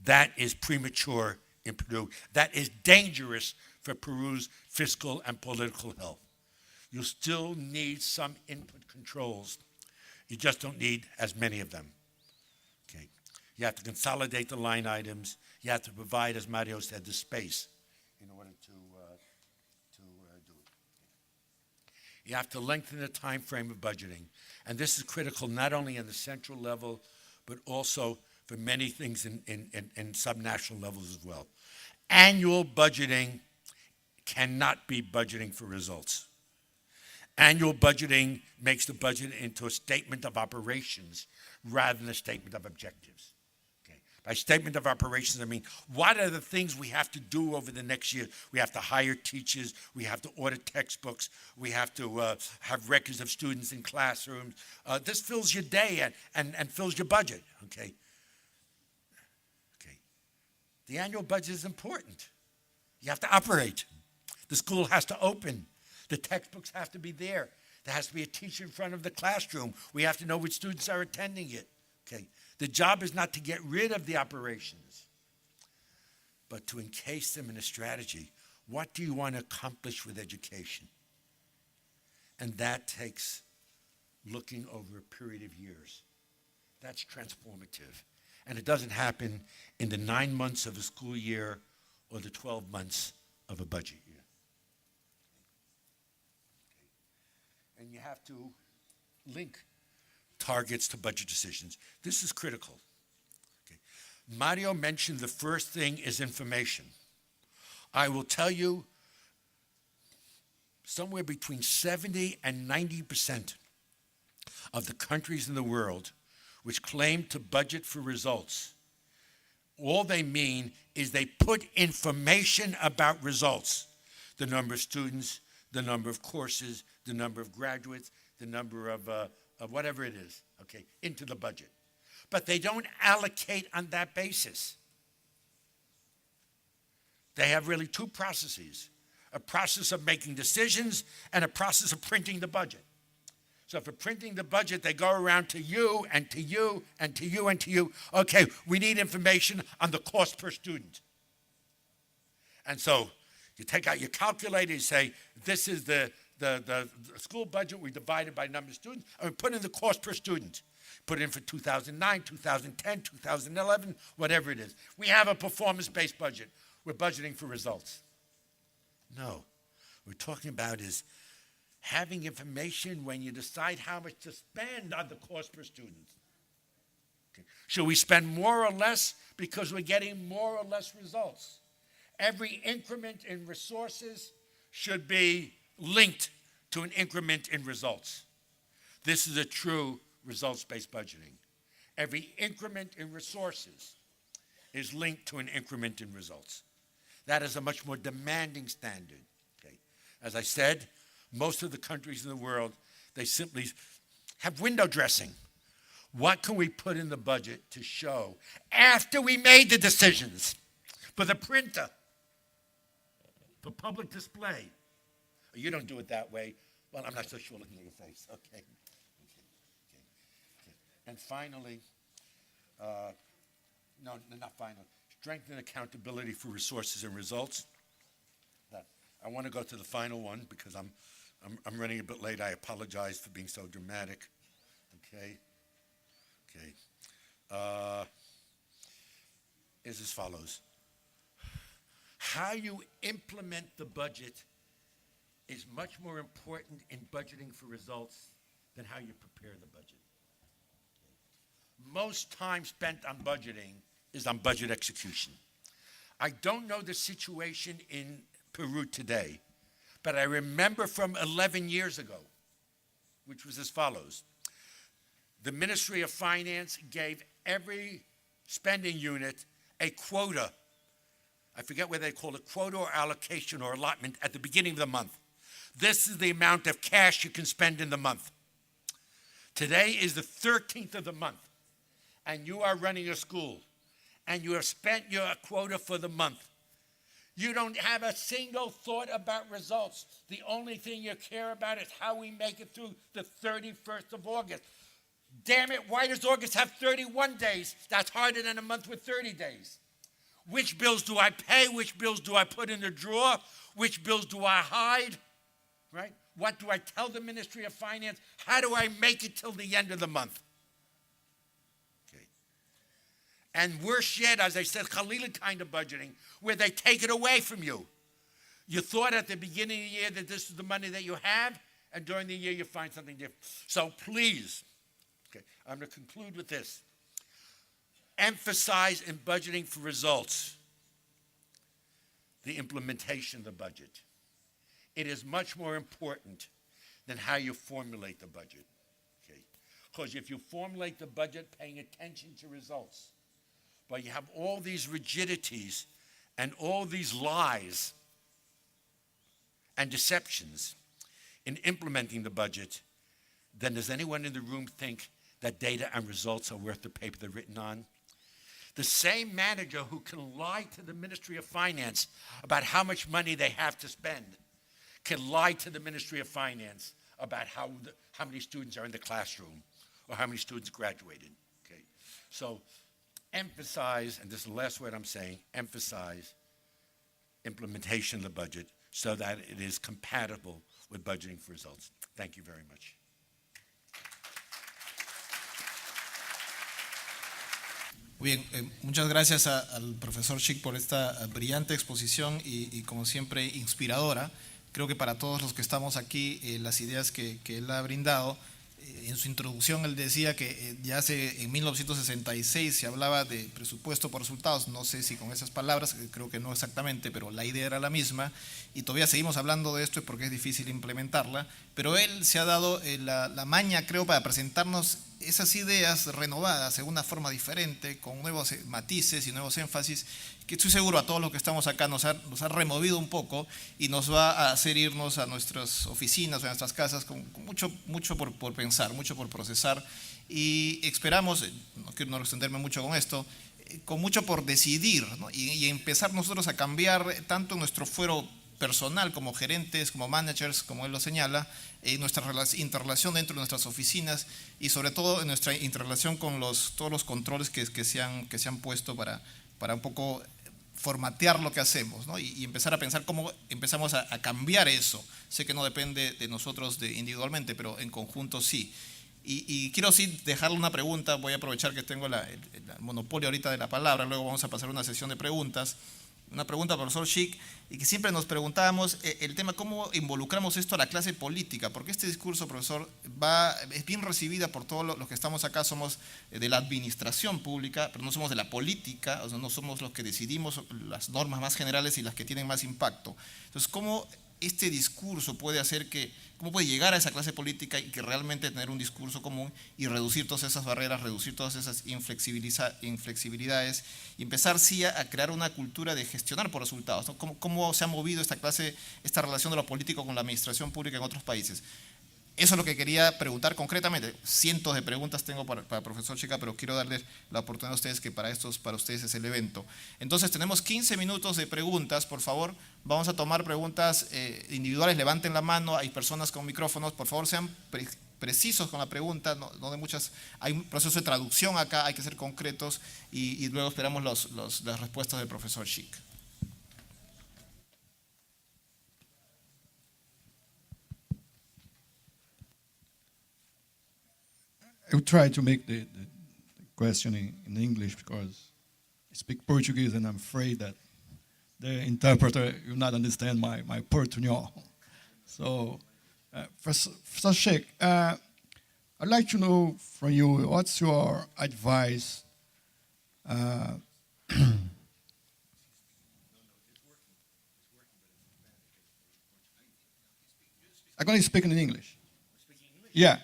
That is premature in Peru. That is dangerous for Peru's fiscal and political health. You still need some input controls. You just don't need as many of them. Okay. You have to consolidate the line items. You have to provide, as Mario said, the space in order to do it. You have to lengthen the time frame of budgeting. And this is critical not only in the central level, but also for many things in subnational levels as well. Annual budgeting cannot be budgeting for results. Annual budgeting makes the budget into a statement of operations rather than a statement of objectives. Okay. By statement of operations, I mean, what are the things we have to do over the next year? We have to hire teachers. We have to order textbooks. We have to have records of students in classrooms. This fills your day and fills your budget. Okay. The annual budget is important. You have to operate. The school has to open. The textbooks have to be there. There has to be a teacher in front of the classroom. We have to know which students are attending it. Okay. The job is not to get rid of the operations, but to encase them in a strategy. What do you want to accomplish with education? And that takes looking over a period of years. That's transformative. And it doesn't happen in the 9 months of a school year or the 12 months of a budget year. Okay. And you have to link targets to budget decisions. This is critical. Okay. Mario mentioned the first thing is information. I will tell you somewhere between 70 and 90% of the countries in the world which claim to budget for results, all they mean is they put information about results. The number of students, the number of courses, the number of graduates, the number of whatever it is, okay, into the budget. But they don't allocate on that basis. They have really two processes, a process of making decisions and a process of printing the budget. So for printing the budget, they go around to you and to you and to you and to you. Okay, we need information on the cost per student. And so you take out your calculator, you say, this is the school budget, we divide it by number of students, and we put in the cost per student. Put it in for 2009, 2010, 2011, whatever it is. We have a performance-based budget. We're budgeting for results. No, what we're talking about is having information when you decide how much to spend on the cost per student. Okay. Should we spend more or less because we're getting more or less results? Every increment in resources should be linked to an increment in results. This is a true results-based budgeting. Every increment in resources is linked to an increment in results. That is a much more demanding standard. Okay. As I said, most of the countries in the world, they simply have window dressing. What can we put in the budget to show after we made the decisions for the printer, for public display? You don't do it that way. Well, I'm not so sure looking at your face. Okay. And finally, not finally, strengthen accountability for resources and results. I want to go to the final one because I'm running a bit late. I apologize for being so dramatic. Okay. Is as follows. How you implement the budget is much more important in budgeting for results than how you prepare the budget. Most time spent on budgeting is on budget execution. I don't know the situation in Peru today, but I remember from 11 years ago, which was as follows. The Ministry of Finance gave every spending unit a quota. I forget whether they call it quota or allocation or allotment at the beginning of the month. This is the amount of cash you can spend in the month. Today is the 13th of the month, and you are running a school, and you have spent your quota for the month. You don't have a single thought about results. The only thing you care about is how we make it through the 31st of August. Damn it, why does August have 31 days? That's harder than a month with 30 days. Which bills do I pay? Which bills do I put in the drawer? Which bills do I hide? Right? What do I tell the Ministry of Finance? How do I make it till the end of the month? Okay. And worse yet, as I said, Khalila kind of budgeting, where they take it away from you. You thought at the beginning of the year that this is the money that you have, and during the year you find something different. So please, okay, I'm going to conclude with this. Emphasize in budgeting for results the implementation of the budget. It is much more important than how you formulate the budget. Okay? Because if you formulate the budget paying attention to results, but you have all these rigidities and all these lies and deceptions in implementing the budget, then does anyone in the room think that data and results are worth the paper they're written on? The same manager who can lie to the Ministry of Finance about how much money they have to spend can lie to the Ministry of Finance about how many students are in the classroom or how many students graduated. Okay? So emphasize, and this is the last word I'm saying, emphasize implementation of the budget so that it is compatible with budgeting for results. Thank you very much. Bien, muchas gracias al profesor Schick por esta brillante exposición y como siempre inspiradora. Creo que para todos los que estamos aquí, las ideas que él ha brindado, en su introducción él decía que ya en 1966 se hablaba de presupuesto por resultados, no sé si con esas palabras, creo que no exactamente, pero la idea era la misma y todavía seguimos hablando de esto porque es difícil implementarla, pero él se ha dado la maña, creo, para presentarnos esas ideas renovadas en una forma diferente, con nuevos matices y nuevos énfasis, que estoy seguro a todos los que estamos acá nos ha removido un poco y nos va a hacer irnos a nuestras oficinas o a nuestras casas con mucho por pensar, mucho por procesar y esperamos, no quiero no extenderme mucho con esto, con mucho por decidir, ¿no? y empezar nosotros a cambiar tanto nuestro fuero personal como gerentes, como managers, como él lo señala, nuestra interrelación dentro de nuestras oficinas y sobre todo en nuestra interrelación con todos los controles que se han puesto para un poco formatear lo que hacemos, ¿no? y empezar a pensar cómo empezamos a cambiar eso. Sé que no depende de nosotros individualmente, pero en conjunto sí. Y quiero sí dejarle una pregunta, voy a aprovechar que tengo el monopolio ahorita de la palabra, luego vamos a pasar a una sesión de preguntas. Una pregunta al profesor Schick, y que siempre nos preguntábamos el tema, ¿cómo involucramos esto a la clase política? Porque este discurso, profesor, es bien recibida por todos los que estamos acá, somos de la administración pública, pero no somos de la política, o sea, no somos los que decidimos las normas más generales y las que tienen más impacto. Entonces, ¿cómo este discurso puede cómo puede llegar a esa clase política y que realmente tener un discurso común y reducir todas esas barreras, reducir todas esas inflexibilidades y empezar sí a crear una cultura de gestionar por resultados, ¿no? ¿Cómo se ha movido esta relación de lo político con la administración pública en otros países? Eso es lo que quería preguntar concretamente. Cientos de preguntas tengo para el profesor Chica, pero quiero darles la oportunidad a ustedes que para ustedes es el evento. Entonces tenemos 15 minutos de preguntas, por favor. Vamos a tomar preguntas individuales, levanten la mano, hay personas con micrófonos, por favor sean precisos con la pregunta, no de muchas, hay un proceso de traducción acá, hay que ser concretos y luego esperamos las respuestas del profesor Schick. I will try to make the question in English because I speak Portuguese and I'm afraid that the interpreter will not understand my Portuñol. So, Professor Schick, I'd like to know from you, what's your advice I'm going to speak in English. Yeah.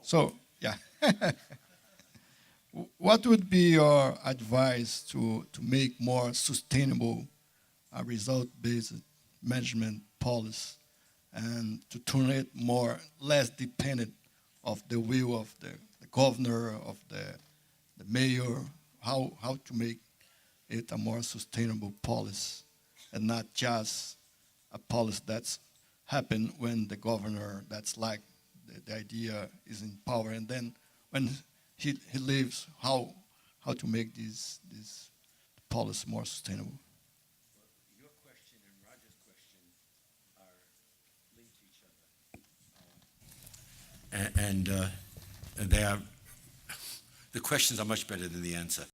So, yeah. What would be your advice to make more sustainable result-based management policy and to turn it less dependent of the will of the governor, of the mayor, how to make it a more sustainable policy and not just a policy that's happened when the governor, that's like the idea is in power, and then when he leaves, how to make this policy more sustainable. Your question and Roger's question are linked to each other. And they are, the questions are much better than the answer.